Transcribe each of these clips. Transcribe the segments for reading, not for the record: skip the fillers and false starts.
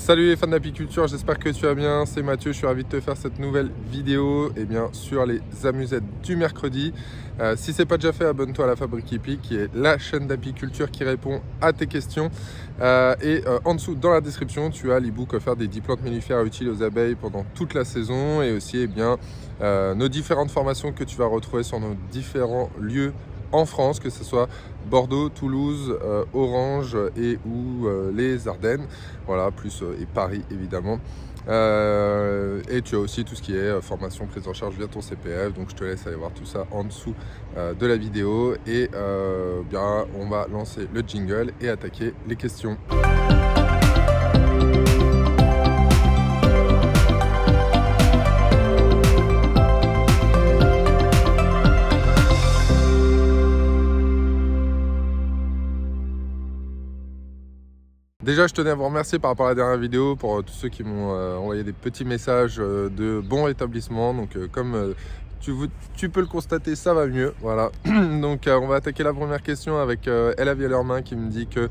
Salut les fans d'apiculture, j'espère que tu vas bien, c'est Mathieu, je suis ravi de te faire cette nouvelle vidéo sur les amusettes du mercredi. Si ce n'est pas déjà fait, abonne-toi à la Fabrique Hippie qui est la chaîne d'apiculture qui répond à tes questions. En dessous dans la description, tu as l'e-book offert des 10 plantes mellifères utiles aux abeilles pendant toute la saison et aussi nos différentes formations que tu vas retrouver sur nos différents lieux en France, que ce soit Bordeaux, Toulouse, Orange ou les Ardennes, voilà, et Paris évidemment. Et tu as aussi tout ce qui est formation prise en charge via ton CPF, donc je te laisse aller voir tout ça en dessous de la vidéo et on va lancer le jingle et attaquer les questions. Déjà, je tenais à vous remercier par rapport à la dernière vidéo pour tous ceux qui m'ont envoyé des petits messages de bon rétablissement. Donc, comme tu peux le constater, ça va mieux. Voilà. Donc, on va attaquer la première question avec Ella Viellermain qui me dit que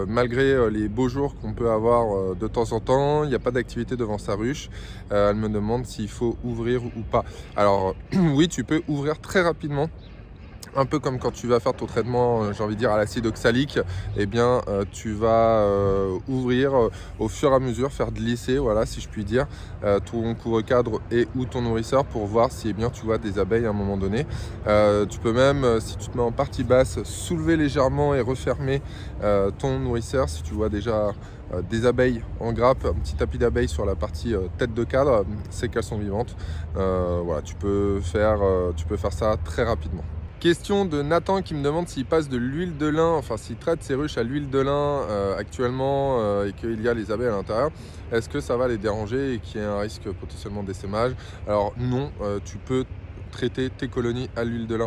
malgré les beaux jours qu'on peut avoir de temps en temps, il n'y a pas d'activité devant sa ruche. Elle me demande s'il faut ouvrir ou pas. Alors, oui, tu peux ouvrir très rapidement. Un peu comme quand tu vas faire ton traitement, j'ai envie de dire à l'acide oxalique, tu vas ouvrir au fur et à mesure, faire glisser, voilà, si je puis dire, ton couvre-cadre et ou ton nourrisseur pour voir si tu vois des abeilles à un moment donné. Tu peux même, si tu te mets en partie basse, soulever légèrement et refermer ton nourrisseur si tu vois déjà des abeilles en grappe, un petit tapis d'abeilles sur la partie tête de cadre, c'est qu'elles sont vivantes. Voilà, tu peux faire ça très rapidement. Question de Nathan qui me demande s'il passe de l'huile de lin, enfin s'il traite ses ruches à l'huile de lin actuellement et qu'il y a les abeilles à l'intérieur, est-ce que ça va les déranger et qu'il y a un risque potentiellement d'essaimage? Alors non, tu peux traiter tes colonies à l'huile de lin,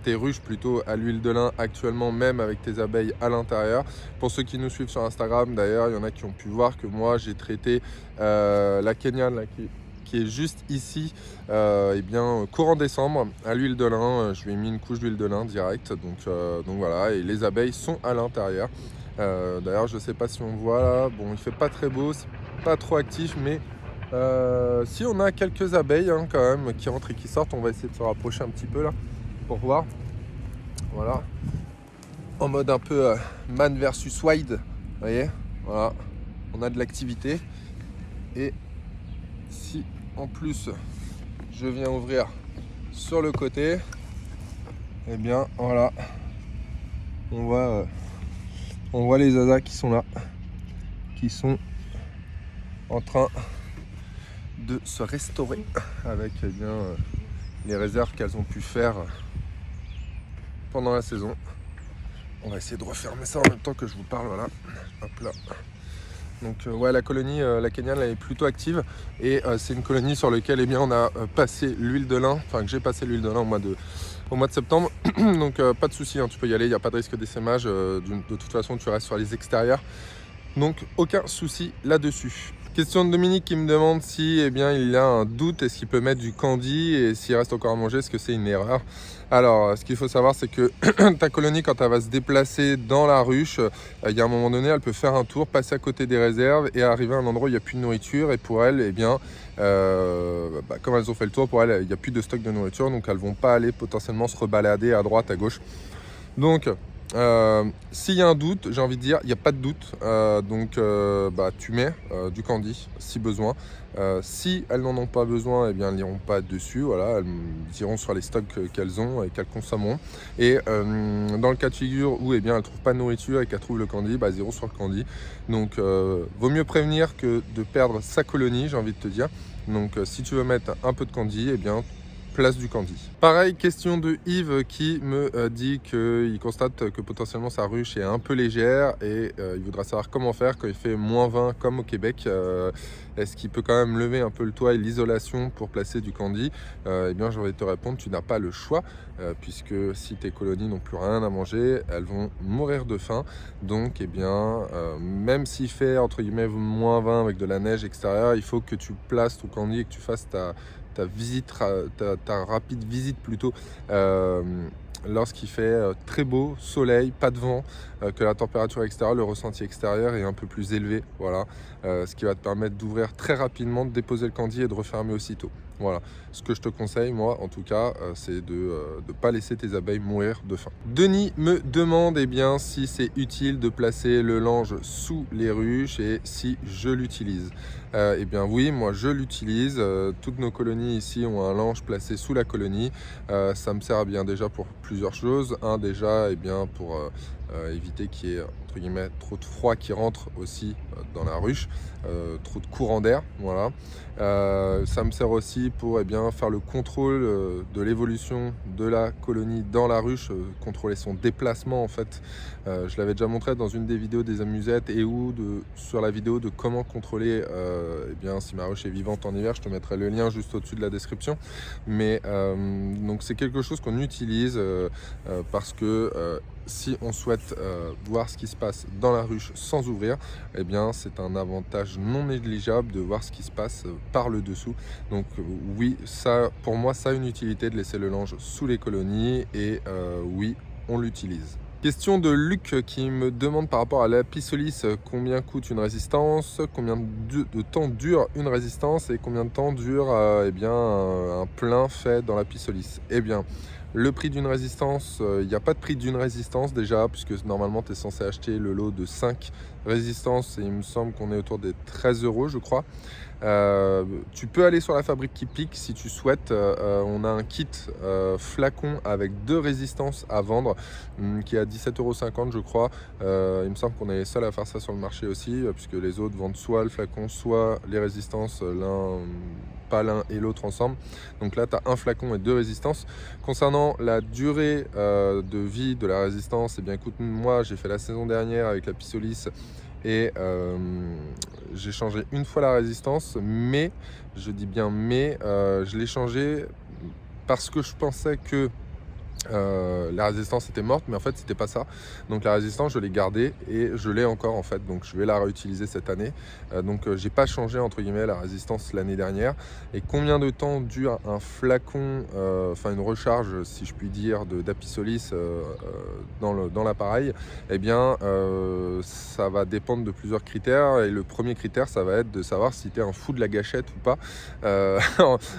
tes ruches plutôt à l'huile de lin actuellement, même avec tes abeilles à l'intérieur. Pour ceux qui nous suivent sur Instagram, d'ailleurs, il y en a qui ont pu voir que moi j'ai traité la Kenyane là, qui est juste ici, courant décembre, à l'huile de lin. Je lui ai mis une couche d'huile de lin direct, donc voilà, et les abeilles sont à l'intérieur. D'ailleurs, je sais pas si on voit là, bon, il fait pas très beau, c'est pas trop actif, mais si on a quelques abeilles quand même qui rentrent et qui sortent, on va essayer de se rapprocher un petit peu là pour voir. Voilà, en mode un peu man versus wild, vous voyez, voilà, on a de l'activité. Et si en plus je viens ouvrir sur le côté, et voilà, on voit les asas qui sont là, qui sont en train de se restaurer avec les réserves qu'elles ont pu faire pendant la saison. On va essayer de refermer ça en même temps que je vous parle, voilà, hop là. Donc la colonie, la Kenyane, elle est plutôt active et c'est une colonie sur laquelle on a passé l'huile de lin, que j'ai passé l'huile de lin au mois de septembre. Donc pas de souci, tu peux y aller, il n'y a pas de risque d'essaimage, de toute façon tu restes sur les extérieurs, donc aucun souci là-dessus. Question de Dominique qui me demande si il y a un doute, est-ce qu'il peut mettre du candy et s'il reste encore à manger, est-ce que c'est une erreur? Alors, ce qu'il faut savoir, c'est que ta colonie, quand elle va se déplacer dans la ruche, il y a un moment donné, elle peut faire un tour, passer à côté des réserves et arriver à un endroit où il n'y a plus de nourriture. Et pour elles, comme elles ont fait le tour, pour elles, il n'y a plus de stock de nourriture, donc elles ne vont pas aller potentiellement se rebalader à droite, à gauche. Donc, s'il y a un doute, j'ai envie de dire, il n'y a pas de doute, tu mets du candy si besoin. Si elles n'en ont pas besoin, elles n'iront pas dessus, voilà, elles iront sur les stocks qu'elles ont et qu'elles consommeront. Et dans le cas de figure où elles ne trouvent pas de nourriture et qu'elles trouvent le candy, elles iront sur le candy. Donc vaut mieux prévenir que de perdre sa colonie, j'ai envie de te dire. Donc si tu veux mettre un peu de candy, place du candy. Pareil, question de Yves qui me dit qu'il constate que potentiellement sa ruche est un peu légère et il voudra savoir comment faire quand il fait -20 comme au Québec. Est-ce qu'il peut quand même lever un peu le toit et l'isolation pour placer du candy? J'ai envie de te répondre, tu n'as pas le choix puisque si tes colonies n'ont plus rien à manger, elles vont mourir de faim. Donc même s'il fait entre guillemets -20 avec de la neige extérieure, il faut que tu places ton candy et que tu fasses ta rapide visite plutôt lorsqu'il fait très beau, soleil, pas de vent, que la température extérieure, le ressenti extérieur est un peu plus élevé, voilà, ce qui va te permettre d'ouvrir très rapidement, de déposer le candy et de refermer aussitôt. Voilà, ce que je te conseille, moi, en tout cas, c'est de ne pas laisser tes abeilles mourir de faim. Denis me demande si c'est utile de placer le lange sous les ruches et si je l'utilise. Eh bien oui, moi je l'utilise. Toutes nos colonies ici ont un lange placé sous la colonie. Ça me sert bien déjà pour plusieurs choses. Un, déjà, pour éviter qu'il y ait entre guillemets trop de froid qui rentre aussi dans la ruche, trop de courant d'air, voilà. Ça me sert aussi pour faire le contrôle de l'évolution de la colonie dans la ruche, contrôler son déplacement en fait. Je l'avais déjà montré dans une des vidéos des amusettes et sur la vidéo de comment contrôler si ma ruche est vivante en hiver. Je te mettrai le lien juste au-dessus de la description. Mais donc c'est quelque chose qu'on utilise parce que si on souhaite voir ce qui se passe dans la ruche sans ouvrir, c'est un avantage non négligeable de voir ce qui se passe par le dessous. Donc oui, ça, pour moi, ça a une utilité de laisser le lange sous les colonies et oui, on l'utilise. Question de Luc qui me demande par rapport à l'apisolis, combien coûte une résistance, combien de temps dure une résistance et combien de temps dure un plein fait dans l'apisolis. Le prix d'une résistance, il n'y a pas de prix d'une résistance déjà, puisque normalement tu es censé acheter le lot de 5 résistances et il me semble qu'on est autour des 13 €, je crois. Tu peux aller sur la fabrique qui pique si tu souhaites. On a un kit flacon avec 2 résistances à vendre qui est à 17,50 € je crois. Il me semble qu'on est les seuls à faire ça sur le marché aussi, puisque les autres vendent soit le flacon, soit les résistances, pas l'un et l'autre ensemble. Donc là tu as un flacon et 2 résistances. Concernant la durée de vie de la résistance, écoute, moi j'ai fait la saison dernière avec la Pisolis et j'ai changé une fois la résistance, mais je dis bien je l'ai changé parce que je pensais que la résistance était morte, mais en fait c'était pas ça. Donc la résistance je l'ai gardée et je l'ai encore en fait, donc je vais la réutiliser cette année. J'ai pas changé entre guillemets la résistance l'année dernière. Et combien de temps dure un flacon, une recharge si je puis dire d'Apisolis dans l'appareil? Ça va dépendre de plusieurs critères et le premier critère ça va être de savoir si tu es un fou de la gâchette ou pas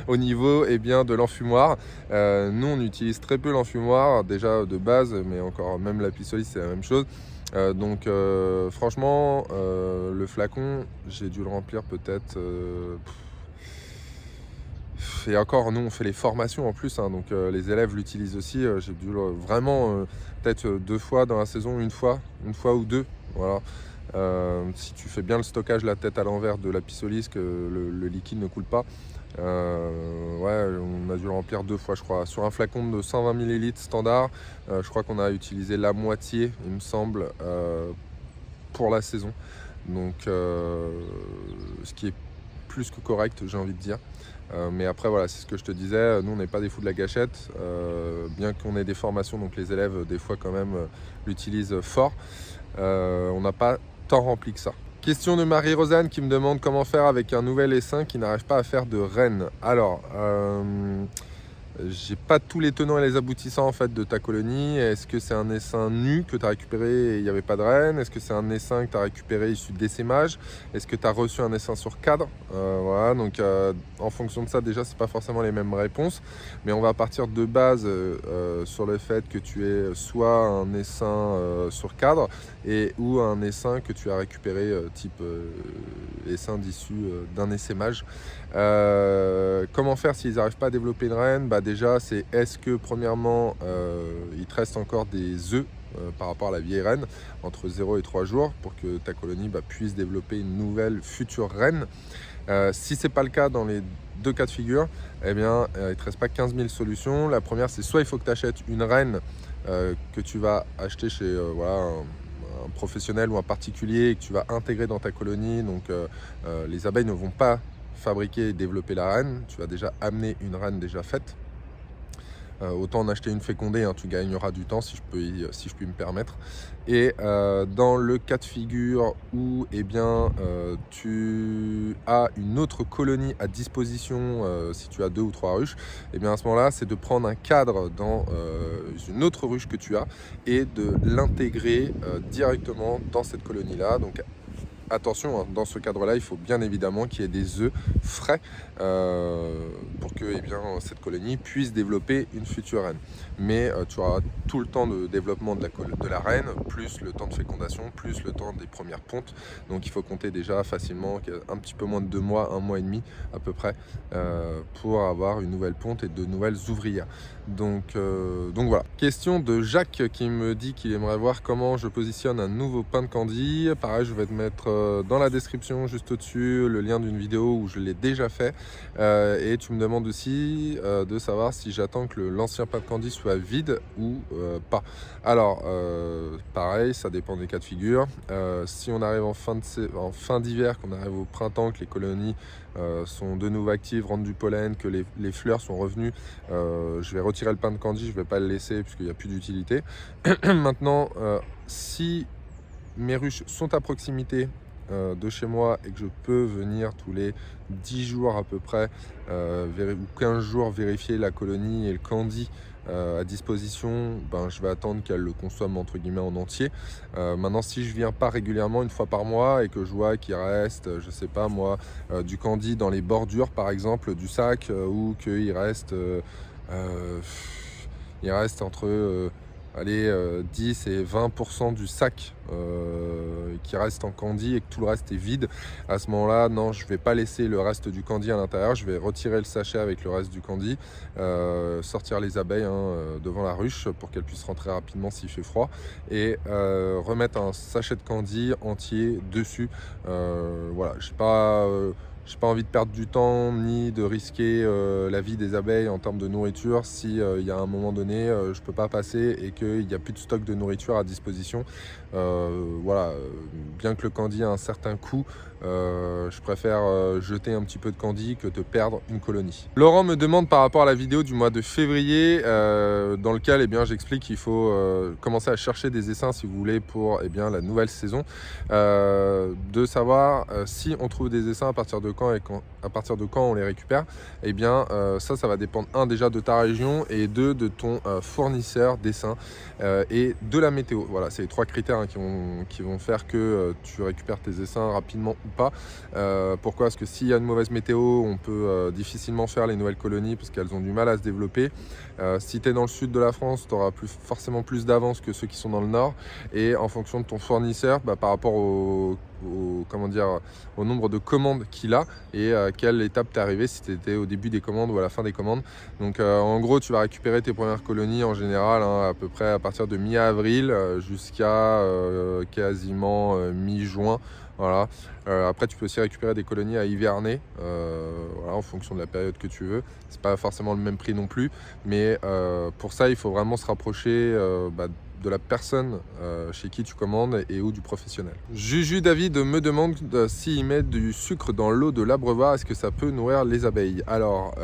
au niveau de l'enfumoir. Nous on utilise très peu l'enfumoir déjà de base, mais encore même la Pisolis c'est la même chose. Franchement le flacon j'ai dû le remplir peut-être et encore nous on fait les formations en plus donc les élèves l'utilisent aussi. J'ai dû vraiment peut-être 2 fois dans la saison, une fois ou 2, voilà. Si tu fais bien le stockage la tête à l'envers de la Pisolis, que le liquide ne coule pas, on a dû le remplir 2 fois je crois. Sur un flacon de 120 ml standard, je crois qu'on a utilisé la moitié il me semble pour la saison. Donc ce qui est plus que correct, j'ai envie de dire. Mais après voilà, c'est ce que je te disais, nous on n'est pas des fous de la gâchette, bien qu'on ait des formations, donc les élèves des fois quand même l'utilisent fort. On n'a pas tant rempli que ça. Question de Marie-Rosanne qui me demande comment faire avec un nouvel essaim qui n'arrive pas à faire de reine. Alors, j'ai pas tous les tenants et les aboutissants en fait de ta colonie. Est-ce que c'est un essaim nu que tu as récupéré et il n'y avait pas de reine? Est-ce que c'est un essaim que tu as récupéré issu d'essaimage? Est-ce que tu as reçu un essaim sur cadre? Voilà, donc en fonction de ça, déjà, c'est pas forcément les mêmes réponses. Mais on va partir de base sur le fait que tu aies soit un essaim sur cadre ou un essaim que tu as récupéré type essaim d'issue d'un essaimage. Comment faire s'ils n'arrivent pas à développer une reine? Déjà, c'est est-ce que premièrement il te reste encore des œufs par rapport à la vieille reine entre 0 et 3 jours pour que ta colonie puisse développer une nouvelle future reine. Si c'est pas le cas dans les 2 cas de figure, il ne te reste pas 15 000 solutions. La première, c'est soit il faut que tu achètes une reine que tu vas acheter chez un professionnel ou un particulier et que tu vas intégrer dans ta colonie. Donc les abeilles ne vont pas fabriquer et développer la reine, tu vas déjà amener une reine déjà faite. autant en acheter une fécondée, hein, tu gagneras du temps si je puis me permettre. Et dans le cas de figure où eh bien, tu as une autre colonie à disposition, si tu as 2 ou 3 ruches, et bien à ce moment-là, c'est de prendre un cadre dans une autre ruche que tu as et de l'intégrer directement dans cette colonie-là. Donc attention, hein, dans ce cadre-là, il faut bien évidemment qu'il y ait des œufs frais pour que eh bien, cette colonie puisse développer une future reine. Mais tu auras tout le temps de développement de la reine, plus le temps de fécondation, plus le temps des premières pontes. Donc il faut compter déjà facilement un petit peu moins de 2 mois, 1 mois et demi à peu près, pour avoir une nouvelle ponte et de nouvelles ouvrières. Donc voilà. Question de Jacques qui me dit qu'il aimerait voir comment je positionne un nouveau pain de candy. Pareil, je vais te mettre dans la description juste au-dessus le lien d'une vidéo où je l'ai déjà fait. Et tu me demandes aussi de savoir si j'attends que l'ancien pain de candy soit vide ou pas. Alors, pareil, ça dépend des cas de figure. Si on arrive en fin d'hiver, qu'on arrive au printemps, que les colonies sont de nouveau actives, rendent du pollen, que les fleurs sont revenues, je vais retirer le pain de candy, je ne vais pas le laisser puisqu'il n'y a plus d'utilité. Maintenant, si mes ruches sont à proximité de chez moi et que je peux venir tous les 10 jours à peu près ou 15 jours vérifier la colonie et le candy à disposition, ben, je vais attendre qu'elle le consomme entre guillemets en entier. Maintenant, si je viens pas régulièrement, une fois par mois, et que je vois qu'il reste, je sais pas moi, du candy dans les bordures par exemple du sac, ou qu'il reste entre 10 et 20% du sac qui reste en candy et que tout le reste est vide, à ce moment-là, non, je vais pas laisser le reste du candy à l'intérieur, je vais retirer le sachet avec le reste du candy, sortir les abeilles devant la ruche pour qu'elles puissent rentrer rapidement s'il fait froid, et remettre un sachet de candy entier dessus. Voilà, j'ai pas envie de perdre du temps ni de risquer la vie des abeilles en termes de nourriture si il y a un moment donné je peux pas passer et qu'il n'y a plus de stock de nourriture à disposition. Voilà, bien que le candy a un certain coût, je préfère jeter un petit peu de candy que de perdre une colonie. Laurent me demande par rapport à la vidéo du mois de février dans lequel eh bien, j'explique qu'il faut commencer à chercher des essaims si vous voulez pour eh bien, la nouvelle saison, de savoir si on trouve des essaims à partir de quand on les récupère. Eh bien ça va dépendre déjà de ta région et de ton fournisseur d'essaims et de la météo. Voilà, c'est les 3 critères qui vont faire que tu récupères tes essaims rapidement ou pas. Pourquoi? Parce que s'il y a une mauvaise météo, on peut difficilement faire les nouvelles colonies parce qu'elles ont du mal à se développer. Si tu es dans le sud de la France, tu auras forcément plus d'avance que ceux qui sont dans le nord, et en fonction de ton fournisseur, par rapport au nombre de commandes qu'il a et à quelle étape tu es arrivé, si tu étais au début des commandes ou à la fin des commandes. Donc en gros, tu vas récupérer tes premières colonies en général à peu près à partir de mi-avril jusqu'à quasiment mi-juin. Voilà. Après, tu peux aussi récupérer des colonies à hiverner, voilà, en fonction de la période que tu veux. C'est pas forcément le même prix non plus, mais pour ça, il faut vraiment se rapprocher de la personne chez qui tu commandes et ou du professionnel. Juju David me demande s'il met du sucre dans l'eau de l'abreuvoir, est-ce que ça peut nourrir les abeilles? Alors,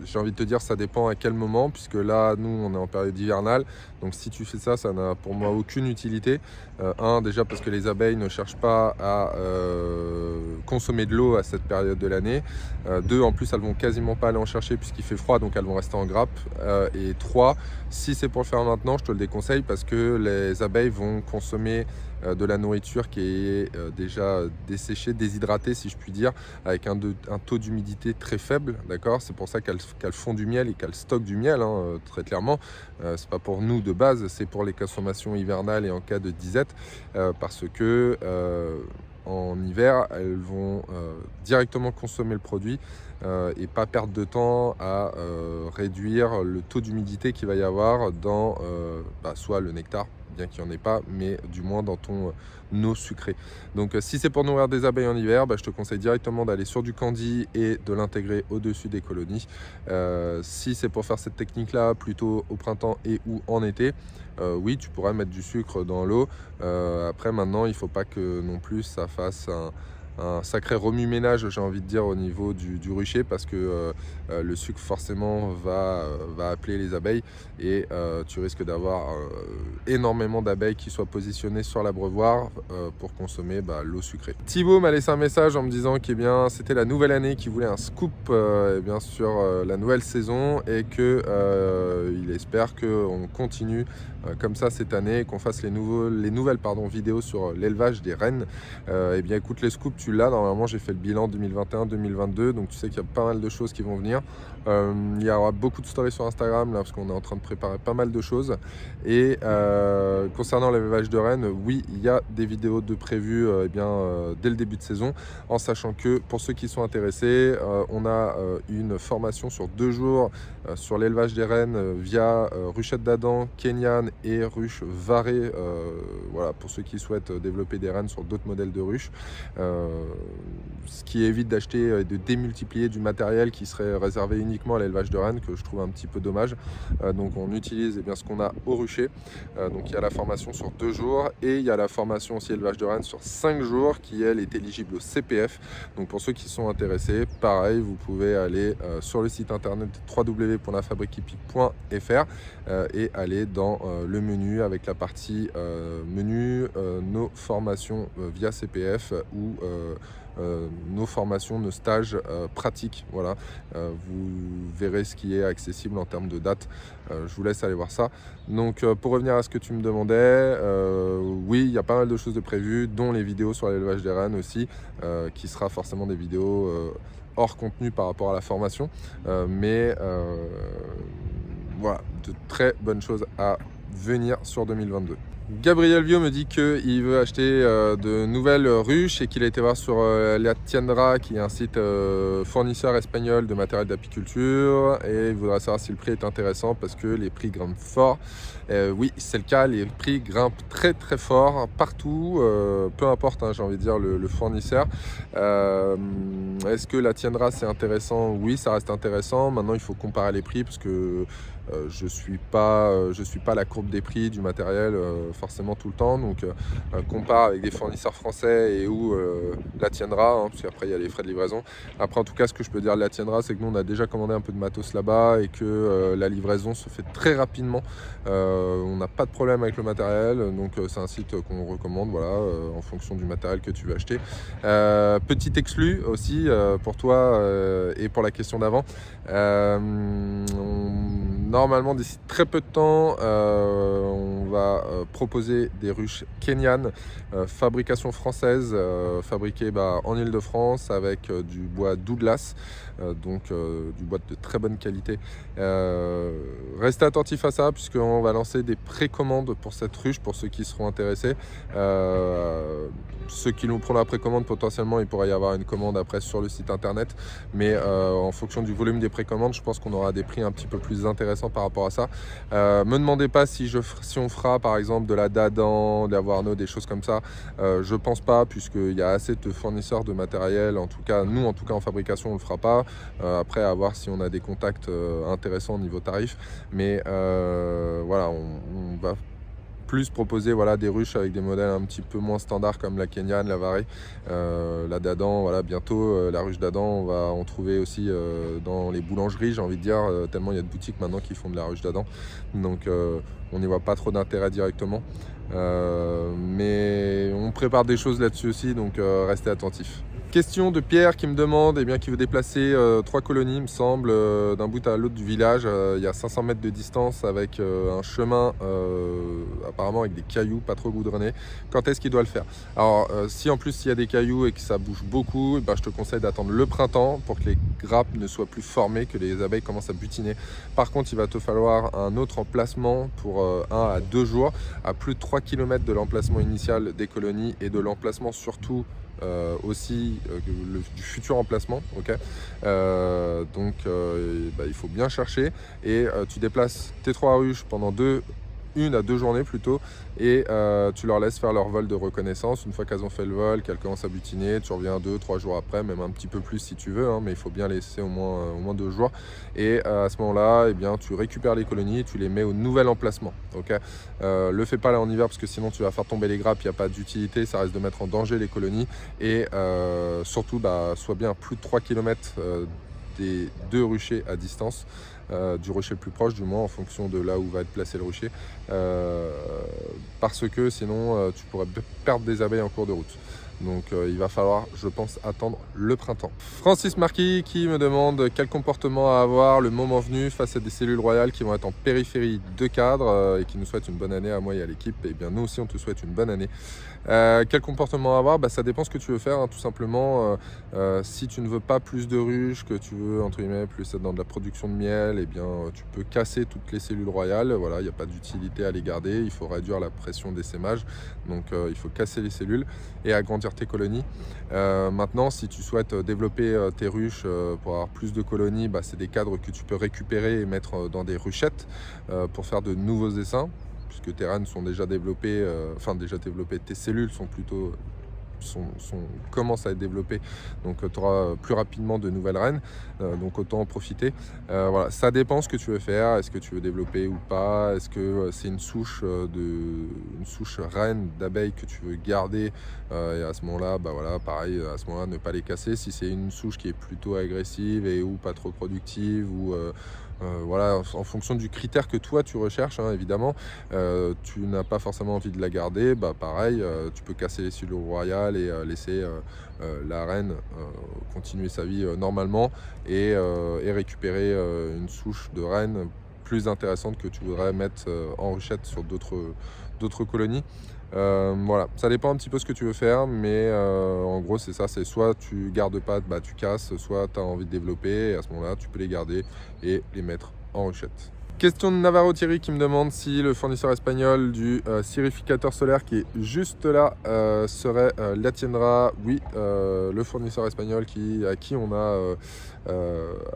j'ai envie de te dire, ça dépend à quel moment, puisque là, nous, on est en période hivernale. Donc, si tu fais ça, ça n'a pour moi aucune utilité. Déjà parce que les abeilles ne cherchent pas à consommer de l'eau à cette période de l'année. 2, en plus, elles vont quasiment pas aller en chercher puisqu'il fait froid, donc elles vont rester en grappe. Et 3, si c'est pour le faire maintenant, je te le déconseille parce que les abeilles vont consommer de la nourriture qui est déjà desséchée, déshydratée si je puis dire, avec un taux d'humidité très faible, d'accord. C'est pour ça qu'elles font du miel et qu'elles stockent du miel, très clairement. C'est pas pour nous de base, c'est pour les consommations hivernales et en cas de disette, parce que en hiver, elles vont directement consommer le produit et pas perdre de temps à réduire le taux d'humidité qu'il va y avoir dans soit le nectar, bien qu'il n'y en ait pas, mais du moins dans ton eau sucrée. Donc si c'est pour nourrir des abeilles en hiver, je te conseille directement d'aller sur du candy et de l'intégrer au-dessus des colonies. Si c'est pour faire cette technique-là plutôt au printemps et ou en été, oui, tu pourrais mettre du sucre dans l'eau. Après, maintenant, il ne faut pas que non plus ça fasse un sacré remue-ménage, j'ai envie de dire, au niveau du rucher, parce que le sucre forcément va appeler les abeilles, et tu risques d'avoir énormément d'abeilles qui soient positionnées sur l'abreuvoir pour consommer l'eau sucrée. Thibaut m'a laissé un message en me disant que c'était la nouvelle année, qu'il voulait un scoop sur la nouvelle saison, et que il espère qu'on continue comme ça cette année, et qu'on fasse les nouvelles vidéos sur l'élevage des rennes. Eh bien écoute, les scoops tu l'as, normalement j'ai fait le bilan 2021-2022, donc tu sais qu'il y a pas mal de choses qui vont venir. Il y aura beaucoup de stories sur Instagram là, parce qu'on est en train de préparer pas mal de choses. Et concernant l'élevage de rennes, oui, il y a des vidéos de prévues dès le début de saison, en sachant que pour ceux qui sont intéressés, on a une formation sur 2 jours sur l'élevage des rennes via Ruchette d'Adam, Kenyan et ruche Varé, voilà, pour ceux qui souhaitent développer des rennes sur d'autres modèles de ruches, ce qui évite d'acheter et de démultiplier du matériel qui serait réservé uniquement à l'élevage de rennes, que je trouve un petit peu dommage. Donc on utilise ce qu'on a au rucher. Donc il y a la formation sur 2 jours, et il y a la formation aussi élevage de rennes sur 5 jours qui elle est éligible au CPF. Donc pour ceux qui sont intéressés, pareil, vous pouvez aller sur le site internet www.lafabriquehippie.fr et aller dans le menu avec la partie menu nos formations via CPF ou nos formations, nos stages pratiques. Voilà, vous verrez ce qui est accessible en termes de date. Je vous laisse aller voir ça. Donc pour revenir à ce que tu me demandais, oui, il y a pas mal de choses de prévues, dont les vidéos sur l'élevage des rennes aussi, qui sera forcément des vidéos hors contenu par rapport à la formation, mais voilà, de très bonnes choses à venir sur 2022. Gabriel Vio me dit qu'il veut acheter de nouvelles ruches, et qu'il a été voir sur La Tiendra, qui est un site fournisseur espagnol de matériel d'apiculture, et il voudrait savoir si le prix est intéressant parce que les prix grimpent fort. Oui, c'est le cas, les prix grimpent très très fort partout, peu importe, j'ai envie de dire, le fournisseur. Est-ce que La Tiendra c'est intéressant? Oui, ça reste intéressant. Maintenant il faut comparer les prix, parce que je suis pas la courbe des prix du matériel forcément tout le temps, donc compare avec des fournisseurs français et où La Tiendra, parce qu'après il y a les frais de livraison. Après, en tout cas, ce que je peux dire de La Tiendra, c'est que nous on a déjà commandé un peu de matos là-bas, et que la livraison se fait très rapidement. On n'a pas de problème avec le matériel, donc c'est un site qu'on recommande, voilà, en fonction du matériel que tu veux acheter. Petit exclu aussi pour toi et pour la question d'avant. Normalement, d'ici très peu de temps, on va proposer des ruches Kenyan, fabrication française, fabriquées en Ile-de-France avec du bois Douglas, donc du bois de très bonne qualité. Restez attentifs à ça, puisqu'on va lancer des précommandes pour cette ruche, pour ceux qui seront intéressés. Ceux qui nous prennent la précommande, potentiellement il pourrait y avoir une commande après sur le site internet, mais en fonction du volume des précommandes, je pense qu'on aura des prix un petit peu plus intéressants par rapport à ça. Me demandez pas si on fera par exemple de la Dadan, de la Warno, des choses comme ça. Je pense pas, puisqu'il y a assez de fournisseurs de matériel. En tout cas, nous en fabrication on le fera pas. Après, à voir si on a des contacts intéressants au niveau tarif, mais voilà, on va plus proposer, voilà, des ruches avec des modèles un petit peu moins standards, comme la Kenyan, la Varé, la Dadan. Voilà, bientôt la ruche d'Adam, on va en trouver aussi dans les boulangeries, j'ai envie de dire, tellement il y a de boutiques maintenant qui font de la ruche d'Adam, donc on n'y voit pas trop d'intérêt directement, mais on prépare des choses là-dessus aussi, donc restez attentifs. Question de Pierre qui me demande, qui veut déplacer 3 colonies, il me semble, d'un bout à l'autre du village. Il y a 500 mètres de distance, avec un chemin apparemment avec des cailloux pas trop goudronnés. Quand est-ce qu'il doit le faire? Alors si en plus il y a des cailloux et que ça bouge beaucoup, je te conseille d'attendre le printemps pour que les grappes ne soient plus formées, que les abeilles commencent à butiner. Par contre, il va te falloir un autre emplacement pour 1 à 2 jours, à plus de 3 km de l'emplacement initial des colonies, et de l'emplacement surtout aussi du futur emplacement, ok. Donc il faut bien chercher, et tu déplaces tes 3 ruches pendant 2 1 à 2 journées plutôt, et tu leur laisses faire leur vol de reconnaissance. Une fois qu'elles ont fait le vol, qu'elles commencent à butiner, tu reviens 2-3 jours après, même un petit peu plus si tu veux, hein, mais il faut bien laisser au moins 2 jours. Et à ce moment-là, eh bien, tu récupères les colonies, tu les mets au nouvel emplacement. Okay, le fais pas là en hiver parce que sinon tu vas faire tomber les grappes, il n'y a pas d'utilité, ça risque de mettre en danger les colonies. Et surtout, sois bien à plus de 3 km des 2 ruchers à distance, du rocher le plus proche du moins en fonction de là où va être placé le rucher, parce que sinon tu pourrais perdre des abeilles en cours de route. Donc il va falloir, je pense, attendre le printemps. Francis Marquis qui me demande quel comportement à avoir le moment venu face à des cellules royales qui vont être en périphérie de cadre, et qui nous souhaite une bonne année à moi et à l'équipe. Et bien nous aussi on te souhaite une bonne année. Quel comportement à avoir, ça dépend ce que tu veux faire, hein, tout simplement. Si tu ne veux pas plus de ruches, que tu veux entre guillemets plus être dans de la production de miel, et bien tu peux casser toutes les cellules royales. Voilà, il n'y a pas d'utilité à les garder, il faut réduire la pression d'essaimage, donc il faut casser les cellules et agrandir tes colonies. Maintenant, si tu souhaites développer tes ruches pour avoir plus de colonies, c'est des cadres que tu peux récupérer et mettre dans des ruchettes pour faire de nouveaux essaims, puisque tes reines sont déjà développées, tes cellules sont plutôt commencent à être développées, donc tu auras plus rapidement de nouvelles reines, donc autant en profiter. Voilà, ça dépend ce que tu veux faire. Est-ce que tu veux développer ou pas? Est-ce que c'est une souche reine d'abeilles que tu veux garder, et à ce moment-là, voilà, pareil, à ce moment-là, ne pas les casser. Si c'est une souche qui est plutôt agressive et ou pas trop productive, ou voilà, en fonction du critère que toi tu recherches, hein, évidemment, tu n'as pas forcément envie de la garder, pareil, tu peux casser les cellules royales et laisser la reine continuer sa vie normalement, et récupérer une souche de reine plus intéressante que tu voudrais mettre en ruchette sur d'autres colonies. Voilà, ça dépend un petit peu ce que tu veux faire, mais en gros c'est ça, c'est soit tu gardes pas, tu casses, soit tu as envie de développer, et à ce moment là tu peux les garder et les mettre en ruchette. Question de Navarro Thierry qui me demande si le fournisseur espagnol du sérificateur solaire qui est juste là serait Latiendra. Oui, le fournisseur espagnol à qui on a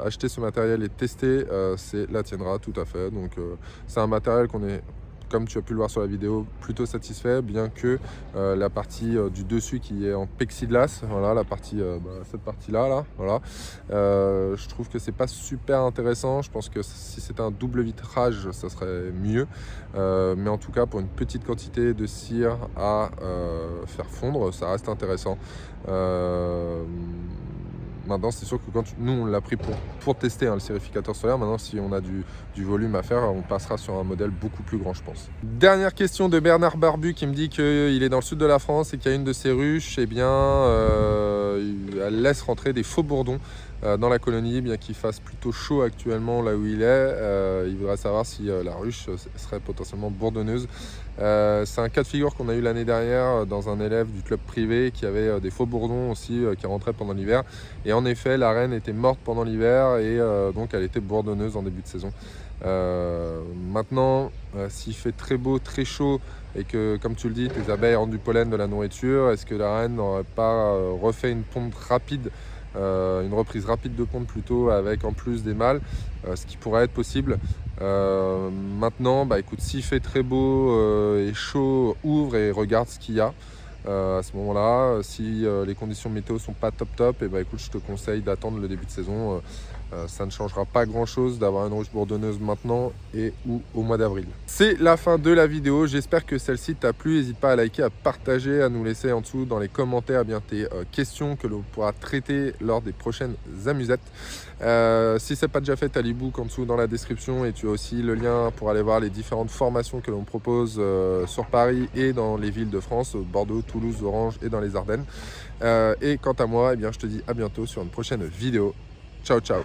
acheté ce matériel et testé, c'est Latiendra, tout à fait. Donc c'est un matériel qu'on est, comme tu as pu le voir sur la vidéo, plutôt satisfait, bien que la partie du dessus qui est en plexiglas, voilà, la partie, cette partie-là, voilà, je trouve que c'est pas super intéressant. Je pense que si c'était un double vitrage, ça serait mieux. Mais en tout cas, pour une petite quantité de cire à faire fondre, ça reste intéressant. Maintenant, c'est sûr que nous, on l'a pris pour tester, hein, le sérificateur solaire. Maintenant, si on a du volume à faire, on passera sur un modèle beaucoup plus grand, je pense. Dernière question de Bernard Barbu qui me dit qu'il est dans le sud de la France et qu'il y a une de ses ruches, elle laisse rentrer des faux bourdons dans la colonie, bien qu'il fasse plutôt chaud actuellement là où il est. Il voudrait savoir si la ruche serait potentiellement bourdonneuse. C'est un cas de figure qu'on a eu l'année dernière dans un élève du club privé qui avait des faux bourdons aussi qui rentraient pendant l'hiver. Et en effet, la reine était morte pendant l'hiver, et donc elle était bourdonneuse en début de saison. Maintenant, s'il fait très beau, très chaud, et que, comme tu le dis, tes abeilles rendent du pollen, de la nourriture, est-ce que la reine n'aurait pas refait une ponte rapide, une reprise rapide de ponte plutôt, avec en plus des mâles, ce qui pourrait être possible. Maintenant, écoute, s'il fait très beau et chaud, ouvre et regarde ce qu'il y a. À ce moment-là, si les conditions météo sont pas top, et écoute, je te conseille d'attendre le début de saison. Ça ne changera pas grand-chose d'avoir une ruche bourdonneuse maintenant et ou au mois d'avril. C'est la fin de la vidéo. J'espère que celle-ci t'a plu. N'hésite pas à liker, à partager, à nous laisser en dessous dans les commentaires tes questions que l'on pourra traiter lors des prochaines amusettes. Si ce n'est pas déjà fait, tu as l'ebook en dessous dans la description, et tu as aussi le lien pour aller voir les différentes formations que l'on propose sur Paris et dans les villes de France, Bordeaux, Toulouse, Orange et dans les Ardennes. Et quant à moi, je te dis à bientôt sur une prochaine vidéo. Ciao, ciao.